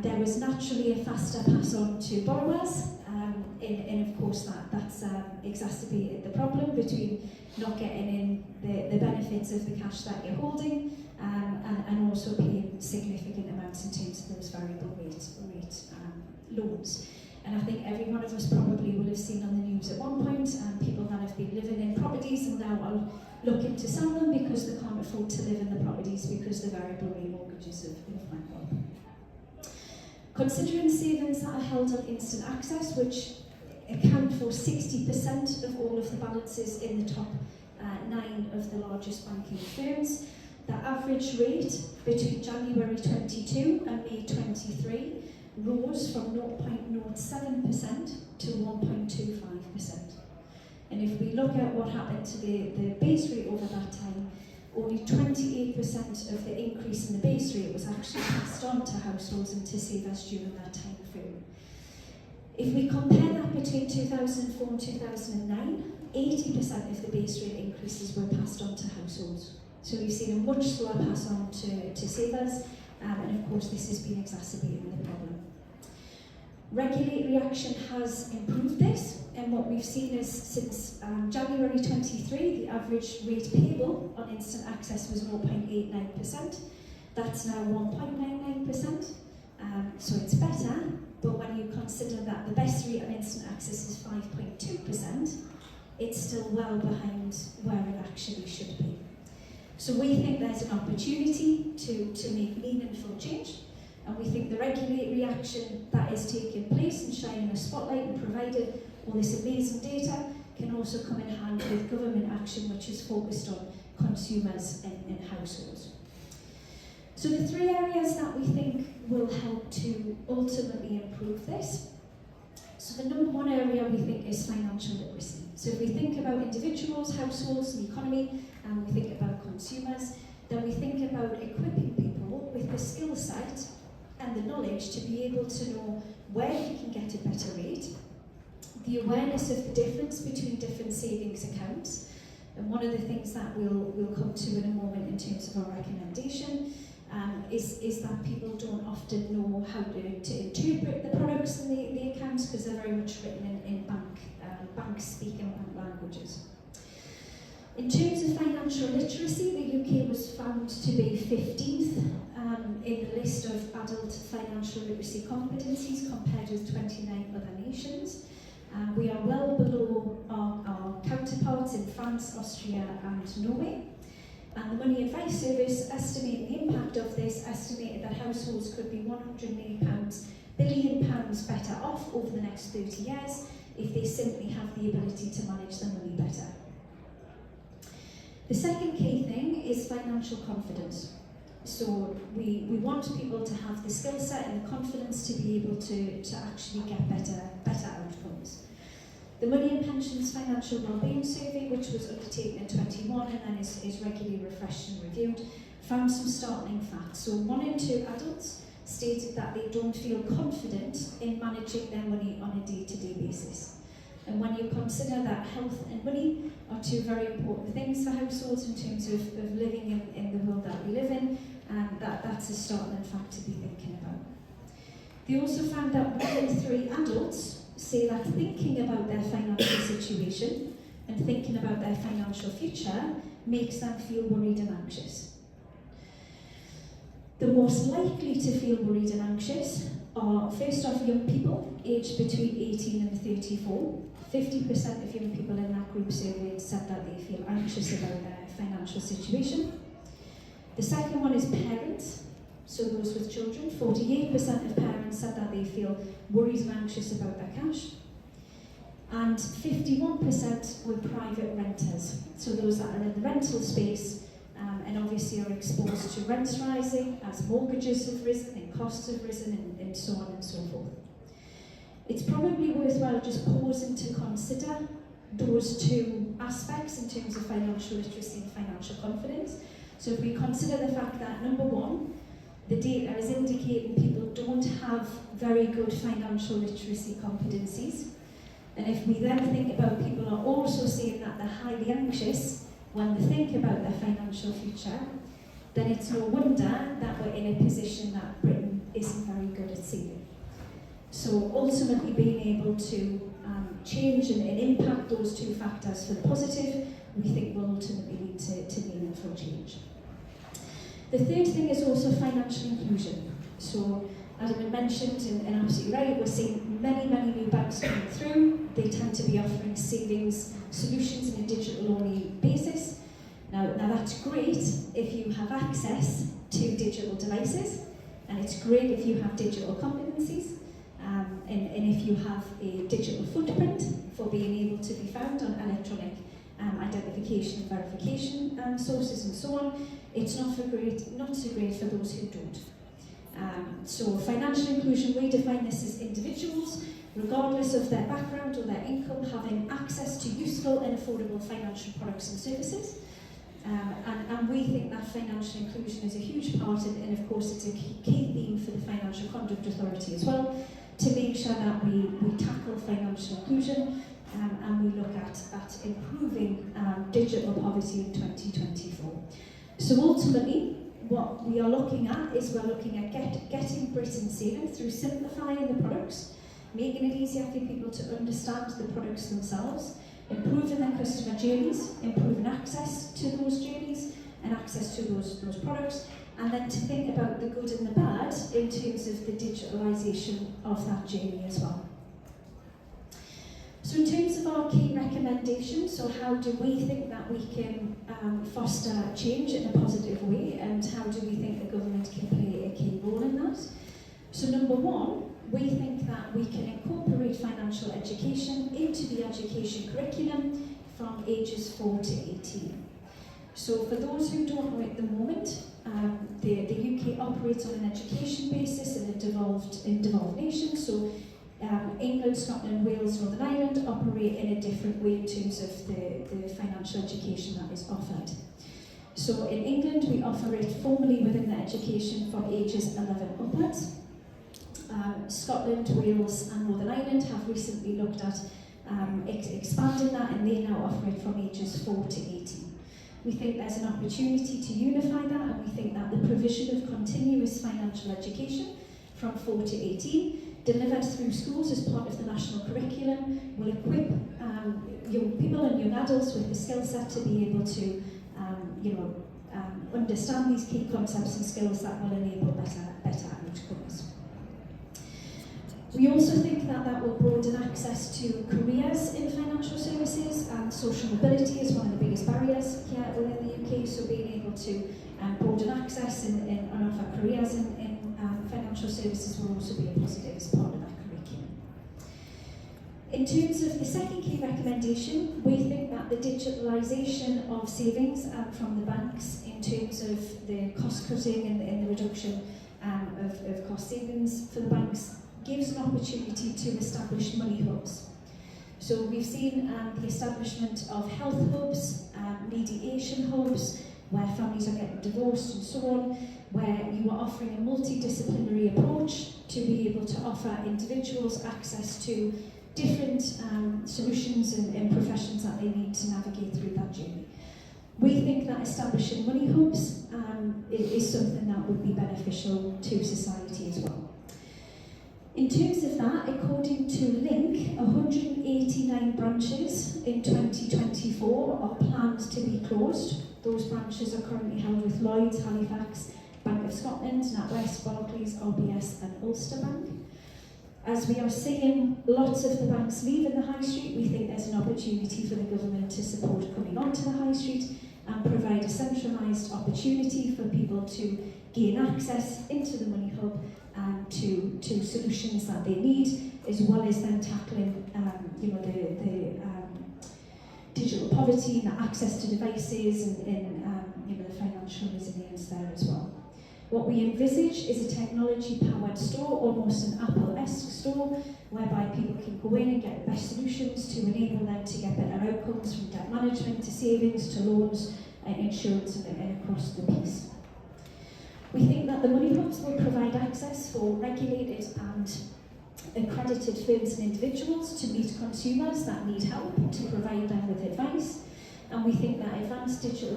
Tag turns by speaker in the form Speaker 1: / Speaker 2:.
Speaker 1: There was naturally a faster pass on to borrowers, and of course that's exacerbated the problem between not getting in the benefits of the cash that you're holding, and also paying significant amounts in terms of those variable rate loans. And I think every one of us probably will have seen on the news at one point people that have been living in properties and now are looking to sell them because they can't afford to live in the properties because the variable rate mortgages have went up. Considering savings that are held on instant access, which account for 60% of all of the balances in the top 9 of the largest banking firms, the average rate between January 22 and May 23 rose from 0.07% to 1.25%. And if we look at what happened to the base rate over that time, only 28% of the increase in the base rate was actually passed on to households and to savers during that time frame. If we compare that between 2004 and 2009, 80% of the base rate increases were passed on to households. So we've seen a much slower pass on to savers, and of course this has been exacerbating the problem. Regulatory action has improved this, and what we've seen is since January 23, the average rate payable on instant access was 0.89%. That's now 1.99%, so it's better, but when you consider that the best rate on instant access is 5.2%, it's still well behind where it actually should be. So we think there's an opportunity to make meaningful change, and we think the regulatory action that is taking place and shining a spotlight and provided all this amazing data can also come in hand with government action which is focused on consumers and households. So the 3 areas that we think will help to ultimately improve this. So the number 1 area we think is financial literacy. So if we think about individuals, households, and the economy, and we think about consumers, then we think about equipping people with the skill set and the knowledge to be able to know where you can get a better rate, the awareness of the difference between different savings accounts, and one of the things that we'll come to in a moment in terms of our recommendation is that people don't often know how to interpret the products and the accounts because they're very much written in bank speak and bank languages. In terms of financial literacy, the UK was found to be 15th in the list of adult financial literacy competencies compared with 29 other nations. We are well below our counterparts in France, Austria and Norway. And the Money Advice Service estimated the impact of this, estimated that households could be £108 billion better off over the next 30 years if they simply have the ability to manage their money better. The second key thing is financial confidence. So we want people to have the skill set and the confidence to be able to actually get better outcomes. The Money and Pensions Financial Wellbeing Survey, which was undertaken in 21 and then is regularly refreshed and reviewed, found some startling facts. So 1 in 2 adults stated that they don't feel confident in managing their money on a day-to-day basis. And when you consider that health and money are 2 very important things for households in terms of living in the world that we live in, that's a startling fact to be thinking about. They also found that 1 in 3 adults say that thinking about their financial situation and thinking about their financial future makes them feel worried and anxious. The most likely to feel worried and anxious are, first off, young people aged between 18 and 34. 50% of young people in that group surveyed said that they feel anxious about their financial situation. The second one is parents, so those with children. 48% of parents said that they feel worried and anxious about their cash. And 51% were private renters, so those that are in the rental space and obviously are exposed to rents rising as mortgages have risen and costs have risen and so on and so forth. It's probably worthwhile just pausing to consider those 2 aspects in terms of financial literacy and financial confidence. So if we consider the fact that, number 1, the data is indicating people don't have very good financial literacy competencies, and if we then think about people are also saying that they're highly anxious when they think about their financial future, then it's no wonder that we're in a position that Britain isn't very good at saving. So ultimately being able to change and impact those two factors for the positive, we think will ultimately lead to meaningful change. The third thing is also financial inclusion. So Adam had mentioned, and absolutely right, we're seeing many new banks coming through. They tend to be offering savings solutions in a digital-only basis. Now that's great if you have access to digital devices, and it's great if you have digital competencies, and if you have a digital footprint for being able to be found on electronic identification and verification sources and so on. It's not so great for those who don't. So financial inclusion, we define this as individuals, regardless of their background or their income, having access to useful and affordable financial products and services. And we think that financial inclusion is a huge part, and of course it's a key theme for the Financial Conduct Authority as well, to make sure that we tackle financial inclusion and we look at improving digital poverty in 2024. So ultimately, what we are looking at is we're looking at getting Britain saving through simplifying the products, making it easier for people to understand the products themselves, improving their customer journeys, improving access to those journeys and access to those products, and then to think about the good and the bad in terms of the digitalisation of that journey as well. So in terms of our key recommendations, so how do we think that we can foster change in a positive way, and how do we think the government can play a key role in that? So number one, we think that we can incorporate financial education into the education curriculum from ages 4 to 18. So for those who don't know at the moment, the UK operates on an education basis in a devolved nation. So England, Scotland, Wales, Northern Ireland operate in a different way in terms of the financial education that is offered. So in England, we offer it formally within the education from ages 11 upwards. Scotland, Wales and Northern Ireland have recently looked at expanding that, and they now offer it from ages 4 to 18. We think there's an opportunity to unify that, and we think that the provision of continuous financial education from 4 to 18, delivered through schools as part of the national curriculum, will equip young people and young adults with the skill set to be able to understand these key concepts and skills that will enable better outcomes. We also think that will broaden access to careers in financial services, and social mobility is one of the biggest barriers here within the UK, so being able to broaden access and offer careers in financial services will also be a positive as part of that curriculum. In terms of the second key recommendation, we think that the digitalisation of savings from the banks in terms of the cost cutting and the reduction of cost savings for the banks gives an opportunity to establish money hubs. So we've seen the establishment of health hubs, mediation hubs, where families are getting divorced and so on, where you are offering a multidisciplinary approach to be able to offer individuals access to different solutions and professions that they need to navigate through that journey. We think that establishing money hubs is something that would be beneficial to society as well. In terms of that, according to Link, 189 branches in 2024 are planned to be closed. Those branches are currently held with Lloyds, Halifax, Bank of Scotland, NatWest, Barclays, RBS and Ulster Bank. As we are seeing lots of the banks leaving the high street, we think there's an opportunity for the government to support coming onto the high street and provide a centralised opportunity for people to gain access into the money hub to solutions that they need, as well as then tackling the digital poverty and the access to devices and the financial resilience there as well. What we envisage is a technology-powered store, almost an Apple-esque store, whereby people can go in and get the best solutions to enable them to get better outcomes from debt management to savings to loans and insurance and across the piece. We think that the money hubs will provide access for regulated and accredited firms and individuals to meet consumers that need help, to provide them with advice, and we think that advanced digital